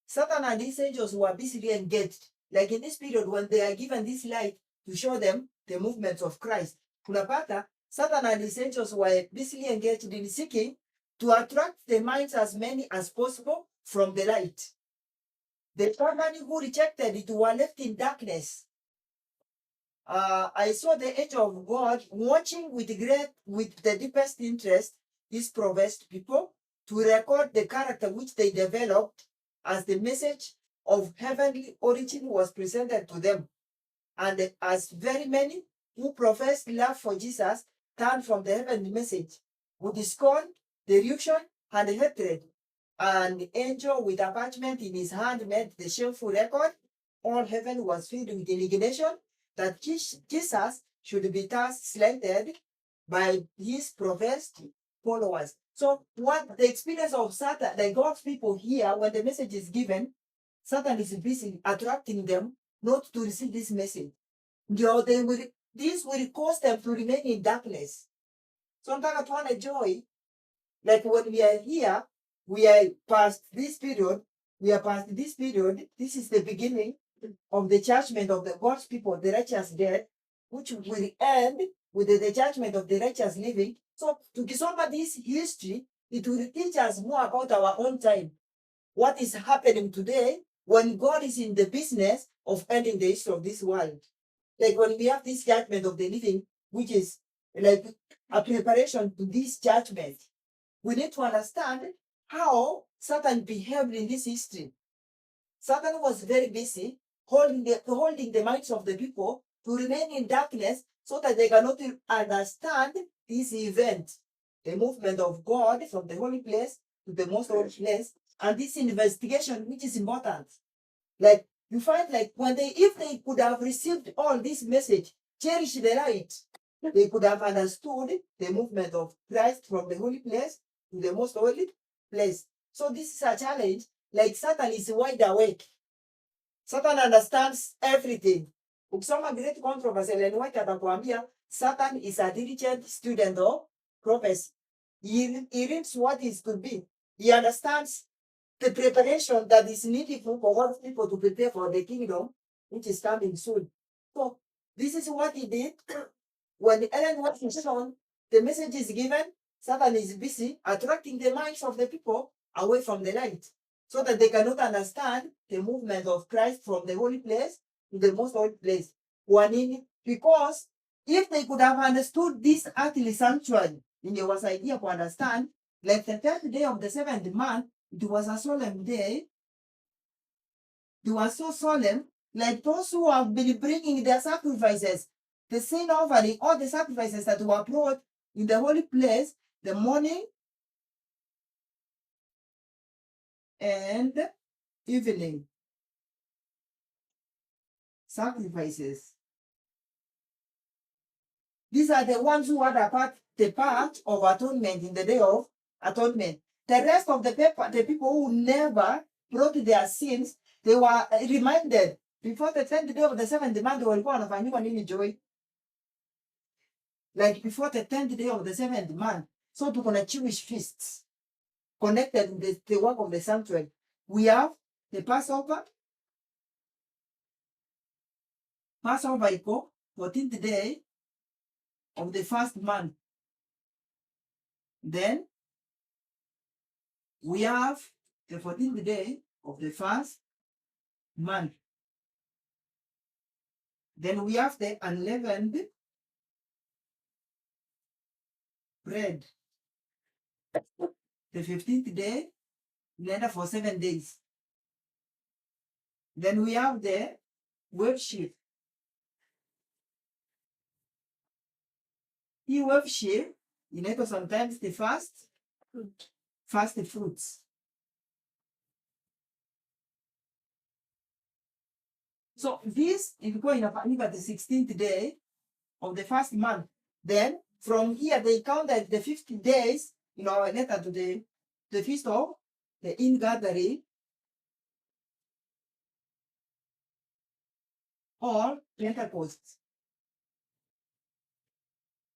Satan and his angels were busily engaged, like in this period when they are given this light to show them the movements of Christ. Kunapata, Satan and his angels were busily engaged in seeking to attract the minds as many as possible from the light. The many who rejected it were left in darkness. I saw the angel of God watching with the deepest interest these professed people to record the character which they developed as the message of heavenly origin was presented to them. And as very many who professed love for Jesus turned from the heavenly message with scorn, derision, and hatred, and the angel with a parchment in his hand made the shameful record. All heaven was filled with indignation that Jesus should be thus slighted by his professed followers. So, what the experience of Satan, the God's people here, when the message is given, Satan is busy attracting them not to receive this message. This will cause them to remain in darkness. So, nataka tuone joy Like when we are here, we are past this period. We are past this period. This is the beginning of the judgment of the God's people, the righteous dead, which will end with the judgment of the righteous living. So tukisoma this history, it will teach us more about our own time. What is happening today when God is in the business of ending the history of this world. Like when we have this judgment of the living, which is like a preparation to this judgment, we need to understand how Satan behaved in this history. Satan was very busy holding the minds of the people to remain in darkness so that they cannot understand this event, the movement of God from the holy place to the most holy place, and this investigation, which is important. Like you find, like when if they could have received all this message, cherish the light, they could have understood the movement of Christ from the holy place to the most holy place. So this is a challenge. Like Satan is wide awake. Satan understands everything. Ukisoma Great Controversy, Ellen White atakwambia Satan is a diligent student of prophecy. He reads what is to be. He understands the preparation that is needed for God's people to prepare for the kingdom, which is coming soon. So this is what he did. When Ellen White is shown, the message is given, Satan is busy attracting the minds of the people away from the light, so that they cannot understand the movement of Christ from the holy place to the most holy place. Because if they could have understood this earthly sanctuary, ingewasaidia to understand, like the 10th day of the 7th month, it was a solemn day. It was so solemn, like those who have been bringing their sacrifices, the sin offering, all the sacrifices that were brought in the holy place, the morning and evening sacrifices. These are the ones who had the part of atonement in the day of atonement. The rest of the people who never brought their sins, they were reminded before the 10th day of the 7th month, walikuwa wanafanyiwa nini Joy? Like before the 10th day of the 7th month. So tuko na Jewish feasts connected with the work of the sanctuary. We have the Passover. Passover iko 14th day of the first month. Then we have the 14th day of the first month. Then we have the unleavened bread. The 15th day, later for 7 days. Then we have the worship. Hii worship inaitwa sometimes the first fruits. So this ilikuwa inafanyika the 16th day of the first month. Then from here they counted the 50 days, later to the feast of the ingathering or Pentecost.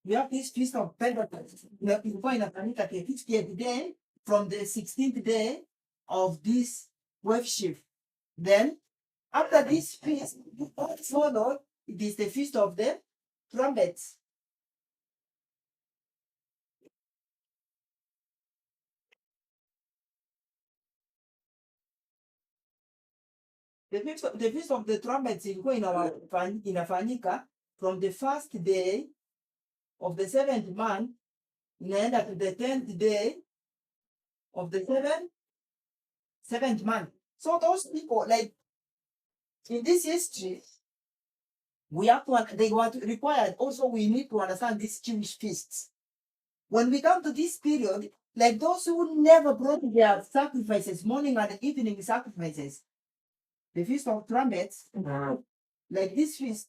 We have this feast of Pentecost. Ilikuwa inafanyika the 50th day from the 16th day of this worship. Then after this feast, followed, it is the feast of the trumpets. The feast of the trumpets ilikuwa inafanyika from the first day of the 7th month inaenda to the 10th day of the 7th month. So those people, like in this history, they were required. Also, we need to understand these Jewish feasts. When we come to this period, like those who never brought their sacrifices, morning and evening sacrifices, the Feast of Trumpets, like this feast,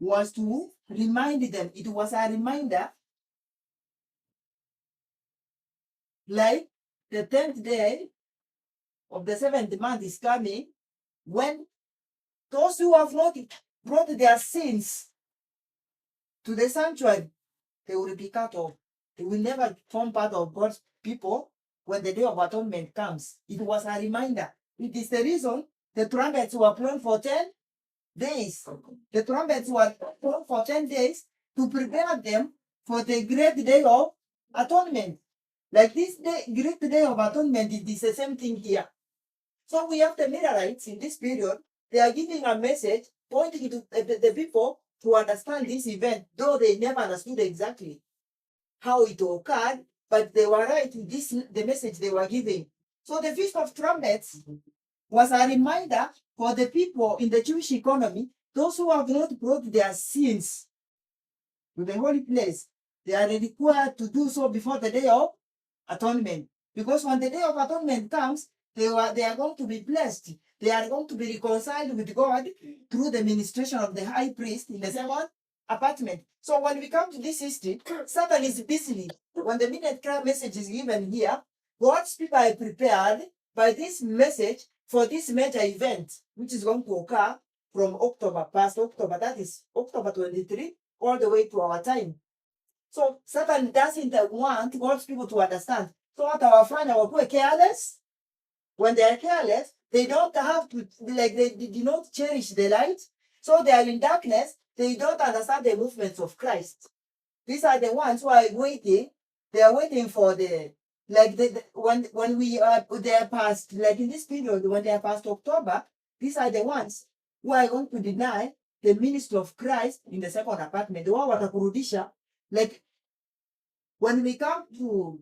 was to remind them. It was a reminder, like the 10th day of the 7th month is coming, when those who have not brought their sins to the sanctuary, they will be cut off. they will never form part of God's people when the day of atonement comes. It was a reminder. It is the reason the trumpets were blown for 10 days. The trumpets were blown for 10 days to prepare them for the great day of atonement. Like this day, great day of atonement, it is the same thing here. So we have the Millerites in this period. They are giving a message pointing to the people to understand this event, though they never understood exactly how it occurred, but they were right in this the message they were giving. So the Feast of Trumpets was a reminder for the people in the Jewish economy, those who have not brought their sins to the holy place. They are required to do so before the day of atonement. Because when the day of atonement comes, they are going to be blessed. They are going to be reconciled with God through the ministration of the high priest in the second apartment. So when we come to this history, Satan is busy. When the midnight cry message is given here, God's people are prepared by this message for this major event, which is going to occur from October, past October, that is October 23, all the way to our time. So Satan doesn't want God's people to understand. So what our friends are careless. When they are careless, they don't have to, like, they do not cherish the light. So they are in darkness. They don't understand the movements of Christ. These are the ones who are waiting. They are waiting for the, like, when we are, they are past, like in this period, when they are past October, these are the ones who are going to deny the ministry of Christ in the second apartment. The one watakurudisha, like, when we come to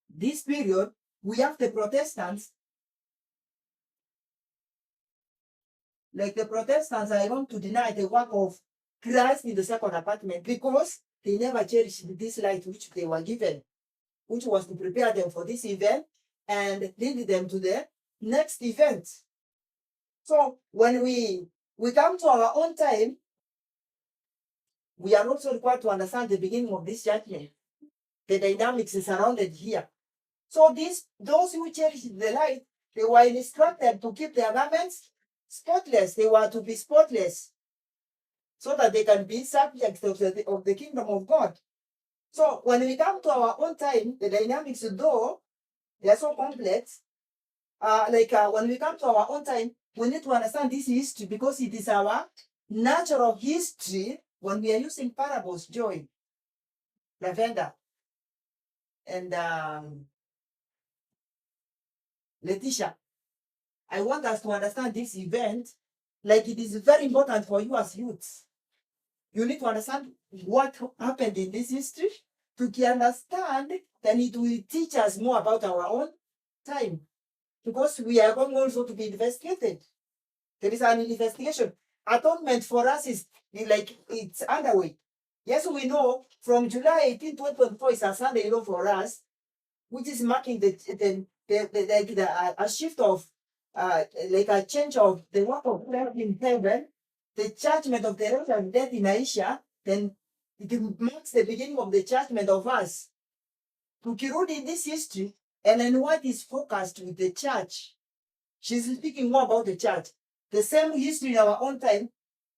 this period, we have the Protestants. Like the Protestants are going to deny the work of Christ in the second apartment because they never cherished this light which they were given, which was to prepare them for this event and lead them to the next event. So when we come to our own time, we are also required to understand the beginning of this judgment, the dynamics is surrounded here. So those who cherished the light, they were instructed to keep their garments spotless. They were to be spotless so that they can be subjects of the kingdom of God. So when we come to our own time, the dynamics, though they are so complex, when we come to our own time, we need to understand this history because it is our natural history when we are using parables, Joy, Lavender, and Letitia. I want us to understand this event like it is very important for you as youths. You need to understand what happened in this history. To understand, then it will teach us more about our own time. Because we are going also to be investigated. There is an investigation. Atonement for us is like it's underway. Yes, we know from July 18, 2024 is a Sunday for us, which is marking a shift of like a change of the work of God in heaven, the judgment of the rest of death in Aisha, then it marks the beginning of the judgment of us. Tukirudi in this history, and then what is focused with the church. She's speaking more about the church. The same history in our own time,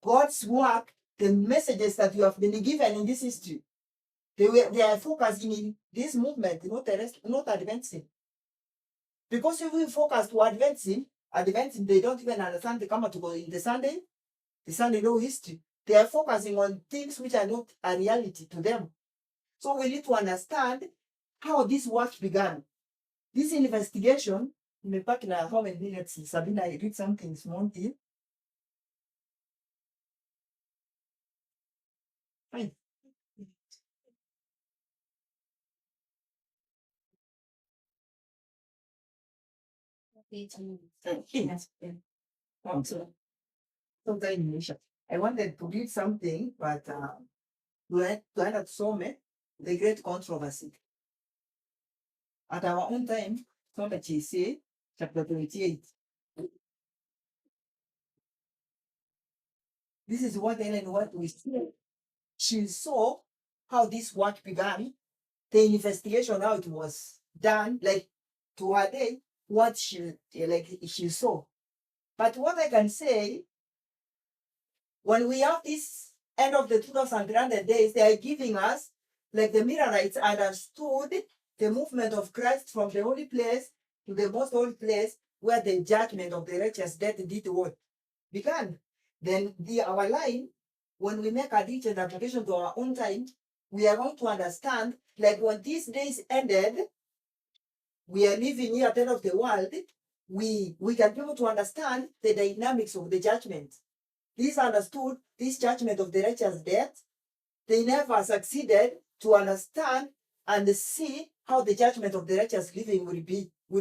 God's work, the messages that you have been given in this history, they are focusing in this movement, not advancing. Because if we focus to advancing, they don't even understand the Kama to go in the Sunday law history. They are focusing on things which are not a reality to them. So we need to understand how this work began. This investigation, back in how many minutes, Sabina, I read something small here. Fine. Yes. I wanted to read something, but to end up Some, the great controversy. At our own time, Some say, chapter 28. This is what Ellen White we see. She saw how this work began, the investigation, how it was done, like to her day, what she saw. But what I can say, when we have this end of the 2300 days, they are giving us like the Millerites understood the movement of Christ from the holy place to the most holy place where the judgment of the righteous death did what? Began. Then our line, when we make a diligent application to our own time, we are going to understand, like when these days ended, we are living here at the end of the world, we can be able to understand the dynamics of the judgment. These understood this judgment of the righteous death. They never succeeded to understand and see how the judgment of the righteous living will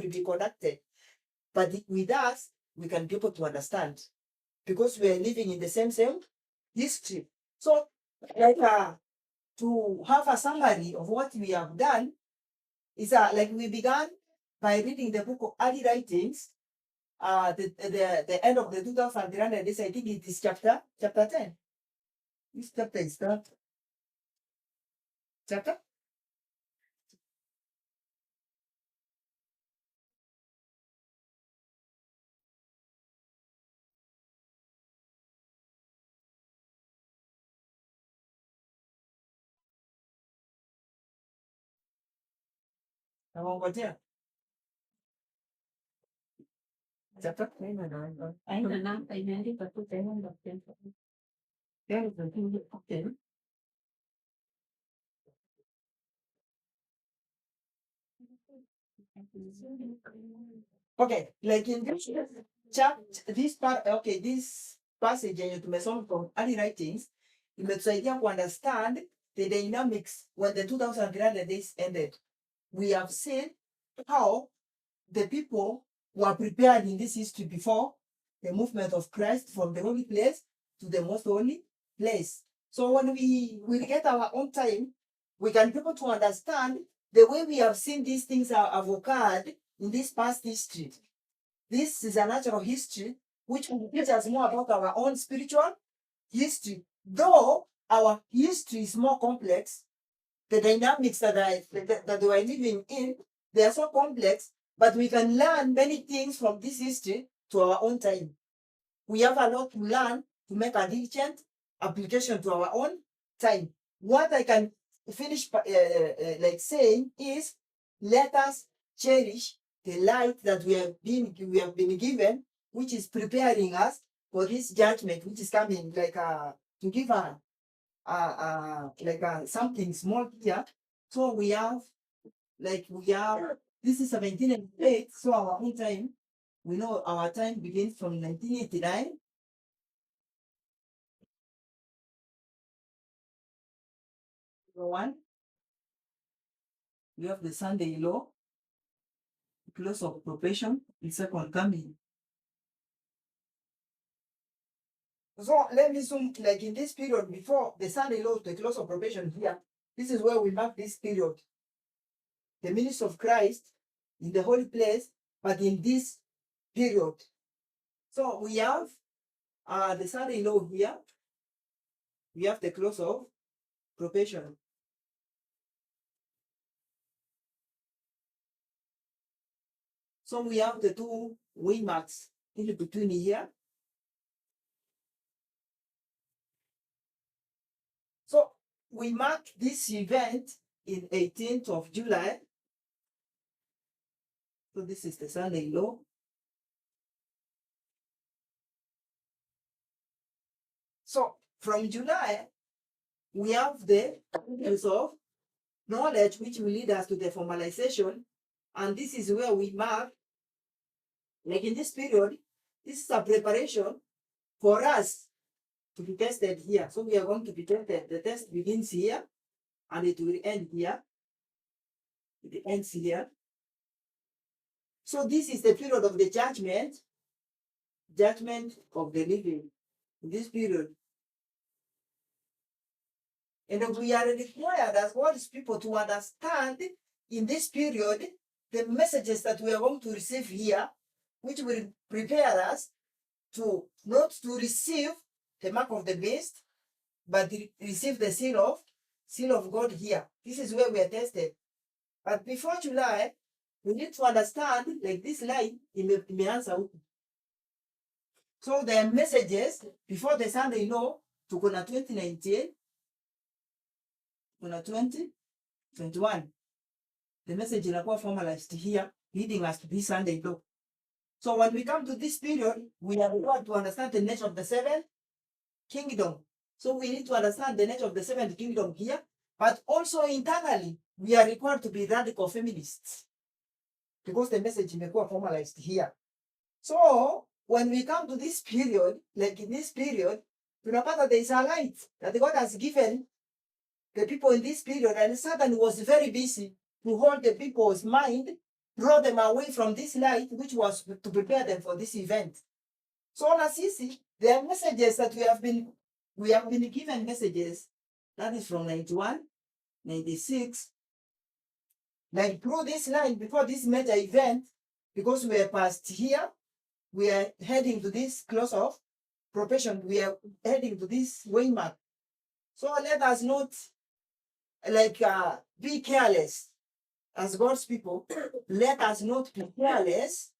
be conducted. But with us, we can be able to understand because we are living in the same history. So, like to have a summary of what we have done is like we began by reading the book of early writings. The end of the 2000 days, I think it is chapter 10. This chapter is that chapter. Namongojea. Chapter. Aina na imeandikwa tu the end of the Okay. Okay, like in this chapter, this part, okay, this passage yenye tumesoma from early writings imetusaidia ku understand the dynamics when the 2000 days ended. We have seen how the people were prepared in this history before the movement of Christ from the holy place to the most holy place. So when we get our own time, we can be able to understand the way we have seen these things have occurred in this past history. This is a natural history which will teach us more about our own spiritual history. Though our history is more complex, the dynamics that we are living in, they are so complex, but we can learn many things from this history to our own time. We have a lot to learn to make a diligent application to our own time. What I can finish like saying is, let us cherish the light that we have been given, which is preparing us for this judgment, which is coming, like to give something small here. So we have this is 1788, so our own time, we know our time begins from 1989. One, we have the Sunday law, close of probation, the second coming. So let me zoom, like in this period before the Sunday law, the close of probation here, this is where we mark this period. The ministry of Christ in the holy place, but in this period. So we have the Sunday law here. We have the close of probation. So we have the two wing marks in between here. So we mark this event in 18th of July. So this is the Sunday law. So from July, we have the use of knowledge, which will lead us to the formalization. And this is where we mark, like in this period, this is a preparation for us to be tested here. So we are going to be tested. The test begins here and it will end here. It ends here. So this is the period of the judgment of the living in this period. And we are required as God's people to understand in this period the messages that we are going to receive here, which will prepare us to not to receive the mark of the beast, but receive the seal of God here. This is where we are tested. But before July, we need to understand, like this line, imeanza huku. So the messages before the Sunday law, tuko na 2019, kuna 20, 21. The message inakuwa formalized here, leading us to this Sunday law. So when we come to this period, we are required to understand the nature of the seventh kingdom. So we need to understand the nature of the seventh kingdom here, but also internally, we are required to be radical feminists because the message imekuwa formalized here. So when we come to this period, like in this period, tunapata there is a light that God has given the people in this period, and Satan was very busy to hold the people's mind, draw them away from this light, which was to prepare them for this event. So na sisi, there are messages that we have been given messages. That is from 91, 96. Like through this line, before this major event, because we are past here, we are heading to this close of profession, we are heading to this waymark. So let us not be careless as God's people. Let us not be careless,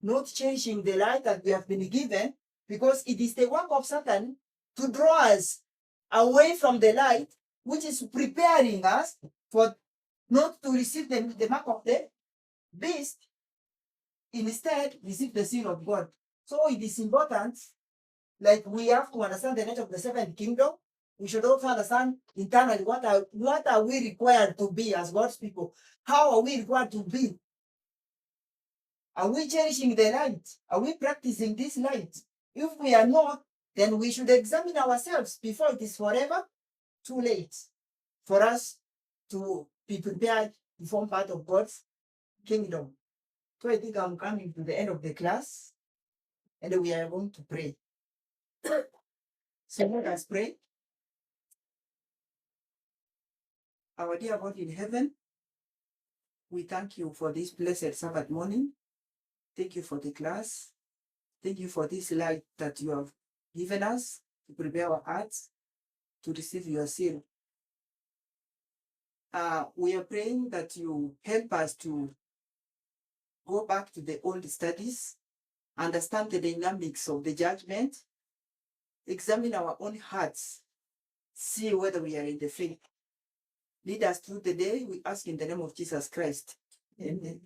not changing the light that we have been given, because it is the work of Satan to draw us away from the light, which is preparing us for not to receive the mark of the beast, instead receive the seal of God. So it is important, like we have to understand the nature of the seventh kingdom. We should also understand internally what are we required to be as God's people. How are we required to be? Are we cherishing the light? Are we practicing this light? If we are not, then we should examine ourselves before it is forever too late for us to be prepared to form part of God's kingdom. So I think I'm coming to the end of the class, and we are going to pray. So let us pray. Our dear God in heaven, we thank you for this blessed Sabbath morning. Thank you for the class. Thank you for this light that you have given us to prepare our hearts to receive your seal. We are praying that you help us to go back to the old studies, understand the dynamics of the judgment, examine our own hearts, see whether we are in the faith. Lead us through the day, we ask in the name of Jesus Christ. Amen.